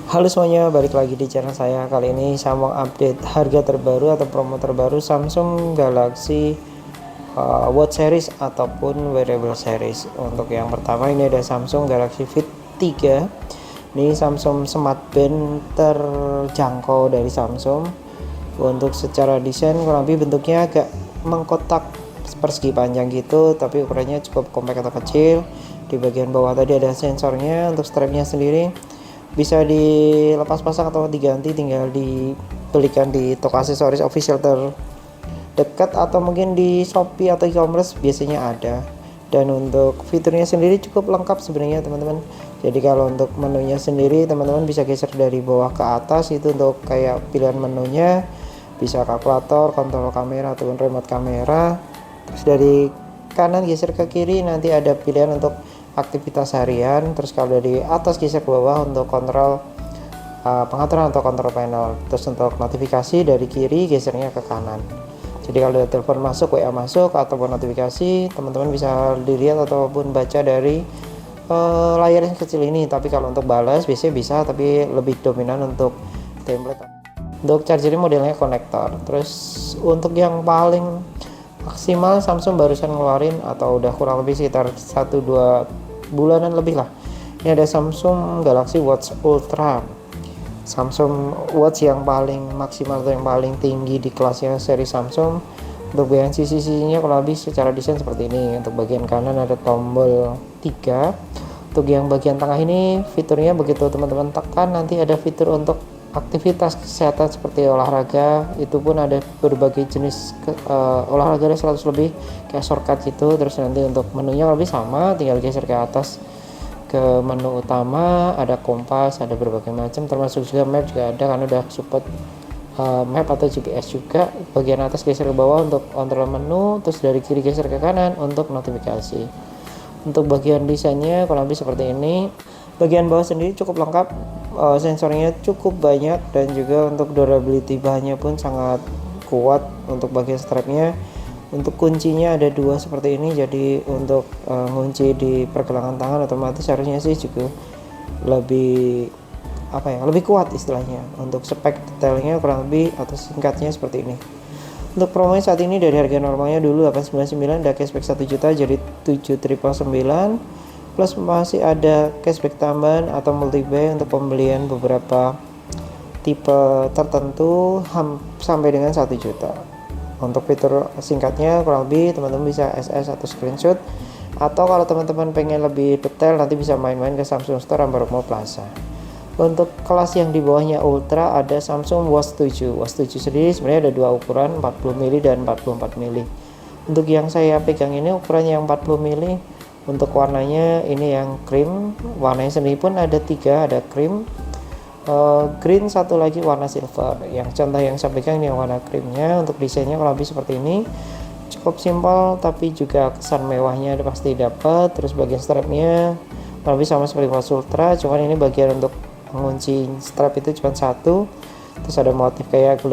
Halo semuanya, balik lagi di channel saya. Kali ini saya mau update harga terbaru atau promo terbaru Samsung Galaxy Watch Series ataupun Wearable Series. Untuk yang pertama ini ada Samsung Galaxy Fit 3. Ini Samsung Smart Band terjangkau dari Samsung. Untuk secara desain kurang lebih bentuknya agak mengkotak persegi panjang gitu, tapi ukurannya cukup kompak atau kecil. Di bagian bawah tadi ada sensornya. Untuk strapnya sendiri bisa dilepas pasang atau diganti, tinggal dibelikan di toko aksesoris official terdekat atau mungkin di Shopee atau e-commerce biasanya ada. Dan untuk fiturnya sendiri cukup lengkap sebenarnya teman-teman. Jadi kalau untuk menunya sendiri teman-teman bisa geser dari bawah ke atas, itu untuk kayak pilihan menunya, bisa kalkulator, kontrol kamera ataupun remote kamera. Terus dari kanan geser ke kiri nanti ada pilihan untuk aktivitas harian. Terus kalau dari atas geser ke bawah untuk kontrol pengaturan atau kontrol panel. Terus untuk notifikasi dari kiri gesernya ke kanan. Jadi kalau ada telepon masuk, WA masuk ataupun notifikasi, teman-teman bisa dilihat ataupun baca dari layar yang kecil ini. Tapi kalau untuk balas biasanya bisa, tapi lebih dominan untuk template. Untuk chargernya modelnya konektor. Terus untuk yang paling maksimal Samsung barusan ngeluarin atau udah kurang lebih sekitar 1-2 bulanan lebih lah, ini ada Samsung Galaxy Watch Ultra. Samsung Watch yang paling maksimal atau yang paling tinggi di kelasnya seri Samsung. Untuk bagian sisi-sisinya kurang lebih secara desain seperti ini. Untuk bagian kanan ada tombol 3. Untuk yang bagian tengah ini fiturnya begitu teman-teman tekan nanti ada fitur untuk aktivitas kesehatan seperti olahraga. Itu pun ada berbagai jenis olahraga, 100 lebih kayak shortcut gitu. Terus nanti untuk menunya lebih sama, tinggal geser ke atas ke menu utama, ada kompas, ada berbagai macam, termasuk juga map juga ada karena udah support map atau GPS juga. Bagian atas geser ke bawah untuk kontrol menu, terus dari kiri geser ke kanan untuk notifikasi. Untuk bagian desainnya kurang lebih seperti ini. Bagian bawah sendiri cukup lengkap, sensornya cukup banyak, dan juga untuk durability bahannya pun sangat kuat. Untuk bagian strapnya, untuk kuncinya ada 2 seperti ini, jadi untuk ngunci di pergelangan tangan otomatis harusnya sih juga lebih lebih kuat istilahnya. Untuk spek detailnya kurang lebih atau singkatnya seperti ini. Untuk promonya saat ini dari harga normalnya dulu 899 ada cashback 1 juta jadi 7.999, plus masih ada cashback tambahan atau multi buy untuk pembelian beberapa tipe tertentu sampai dengan 1 juta. Untuk fitur singkatnya kurang lebih teman-teman bisa SS atau screenshot, atau kalau teman-teman pengen lebih detail nanti bisa main-main ke Samsung Store Ambarukmo Plaza. Untuk kelas yang di bawahnya Ultra ada Samsung Watch 7. Watch 7 sendiri sebenarnya ada 2 ukuran, 40 mili dan 44 mili. Untuk yang saya pegang ini ukurannya yang 40 mili. Untuk warnanya ini yang cream, warnanya sendiri pun ada 3, ada cream, green, satu lagi warna silver. Yang contoh yang saya pegang ini yang warna creamnya. Untuk desainnya kurang lebih seperti ini, cukup simpel tapi juga kesan mewahnya pasti dapat. Terus bagian strapnya kurang lebih sama seperti Watch Ultra, cuman ini bagian untuk mengunci strap itu cuma 1. Terus ada motif kayak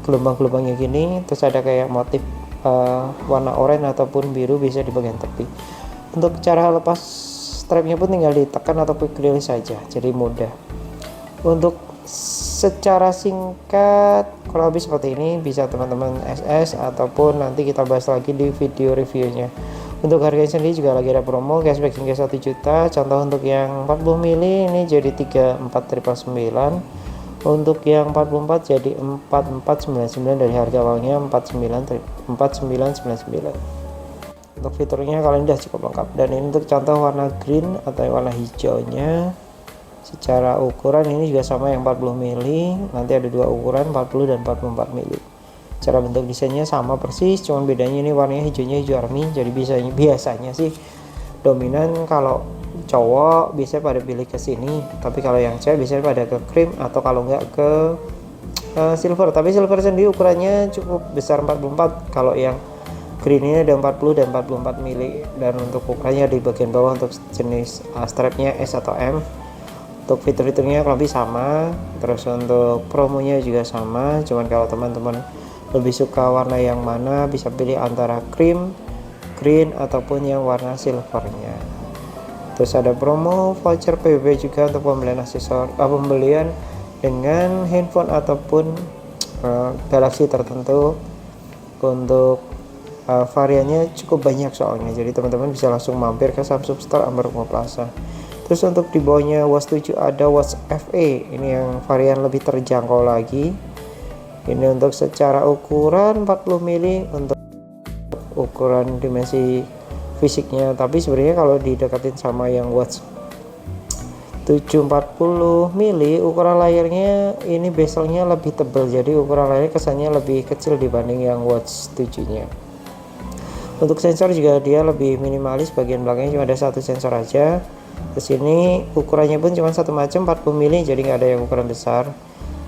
gelombang-gelombangnya gini. Terus ada kayak motif warna oranye ataupun biru bisa di bagian tepi. Untuk cara lepas strapnya pun tinggal ditekan ataupun klik saja, jadi mudah. Untuk secara singkat kurang lebih seperti ini, bisa teman-teman SS ataupun nanti kita bahas lagi di video reviewnya. Untuk harganya sendiri juga lagi ada promo cashback hingga 1 juta. Contoh untuk yang 40 mili ini jadi 34.999. Untuk yang 44 jadi 4499 dari harga awalnya 4999. Untuk fiturnya kalian udah cukup lengkap. Dan ini untuk contoh warna green atau warna hijaunya. Secara ukuran ini juga sama yang 40 mili. Nanti ada 2 ukuran 40 dan 44 mili. Cara bentuk desainnya sama persis, cuman bedanya ini warnanya hijaunya hijau army. Jadi biasanya sih dominan kalau cowok biasanya pada pilih ke sini, tapi kalau yang cewek biasanya pada ke cream atau kalau enggak ke silver. Tapi silver sendiri ukurannya cukup besar 44. Kalau yang green ini ada 40 dan 44 mili. Dan untuk ukurannya di bagian bawah untuk jenis strapnya S atau M. Untuk fitur-fiturnya lebih sama. Terus untuk promonya juga sama, cuman kalau teman-teman lebih suka warna yang mana bisa pilih antara cream, green ataupun yang warna silvernya. Terus ada promo voucher PBB juga untuk pembelian pembelian dengan handphone ataupun Galaxy tertentu. Untuk variannya cukup banyak soalnya, jadi teman-teman bisa langsung mampir ke Samsung Store Ambarukmo Plaza. Terus untuk di bawahnya Watch 7 ada Watch FE, ini yang varian lebih terjangkau lagi. Ini untuk secara ukuran 40 mili untuk ukuran dimensi fisiknya, tapi sebenarnya kalau didekatin sama yang Watch 740 mili ukuran layarnya ini bezelnya lebih tebal, jadi ukuran layarnya kesannya lebih kecil dibanding yang Watch 7 nya. Untuk sensor juga dia lebih minimalis, bagian belakangnya cuma ada satu sensor aja. Terus ini ukurannya pun cuma satu macam 40 mili, jadi nggak ada yang ukuran besar.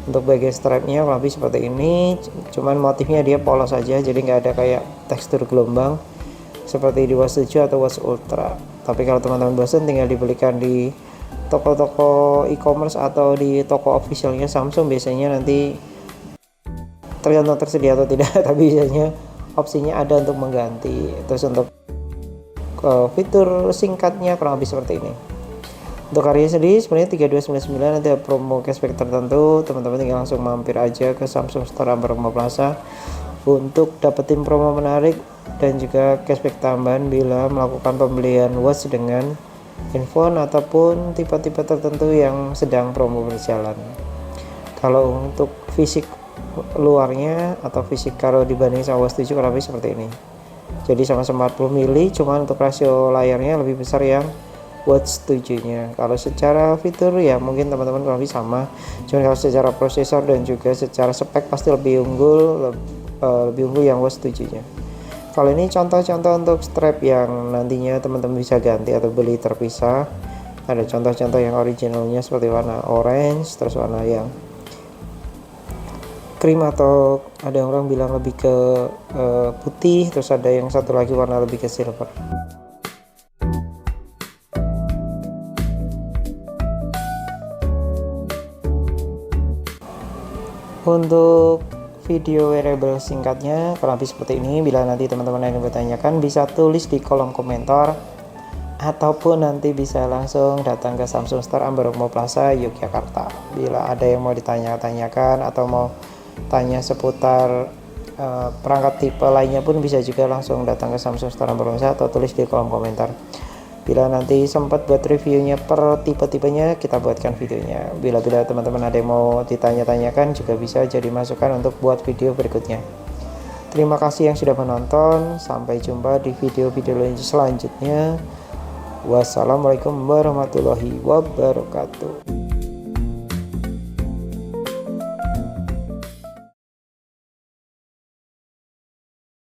Untuk bagian strapnya lebih seperti ini, cuman motifnya dia polos aja, jadi nggak ada kayak tekstur gelombang seperti di Watch 7 atau Watch Ultra. Tapi kalau teman-teman bosan tinggal dibelikan di toko-toko e-commerce atau di toko officialnya Samsung, biasanya nanti tergantung tersedia atau tidak tapi biasanya opsinya ada untuk mengganti. Terus untuk fitur singkatnya kurang lebih seperti ini. Untuk harganya sendiri sebenarnya 3299, nanti ada promo cashback tertentu, teman-teman tinggal langsung mampir aja ke Samsung Store Ambarukmo Plaza untuk dapetin promo menarik dan juga cashback tambahan bila melakukan pembelian watch dengan handphone ataupun tipe-tipe tertentu yang sedang promo berjalan. Kalau untuk fisik luarnya atau fisik kalau dibanding sama Watch 7 kurang lebih seperti ini, jadi sama-sama 40 mili, cuman untuk rasio layarnya lebih besar yang Watch 7 nya. Kalau secara fitur ya mungkin teman-teman kurang lebih sama, cuman kalau secara prosesor dan juga secara spek pasti lebih unggul yang Watch 7 nya. Kalau ini contoh-contoh untuk strap yang nantinya teman-teman bisa ganti atau beli terpisah. Ada contoh-contoh yang originalnya seperti warna orange, terus warna yang krim, atau ada orang bilang lebih ke putih, terus ada yang satu lagi warna lebih ke silver. Untuk video wearable singkatnya kurang lebih seperti ini. Bila nanti teman-teman yang bertanyakan bisa tulis di kolom komentar ataupun nanti bisa langsung datang ke Samsung Store Ambarukmo Plaza Yogyakarta. Bila ada yang mau ditanya-tanyakan atau mau tanya seputar perangkat tipe lainnya pun bisa juga langsung datang ke Samsung Store Ambarukmo Plaza atau tulis di kolom komentar. Bila nanti sempat buat reviewnya per tipe-tipenya, kita buatkan videonya. Bila teman-teman ada yang mau ditanya-tanyakan juga bisa jadi masukan untuk buat video berikutnya. Terima kasih yang sudah menonton, sampai jumpa di video-video selanjutnya. Wassalamualaikum warahmatullahi wabarakatuh.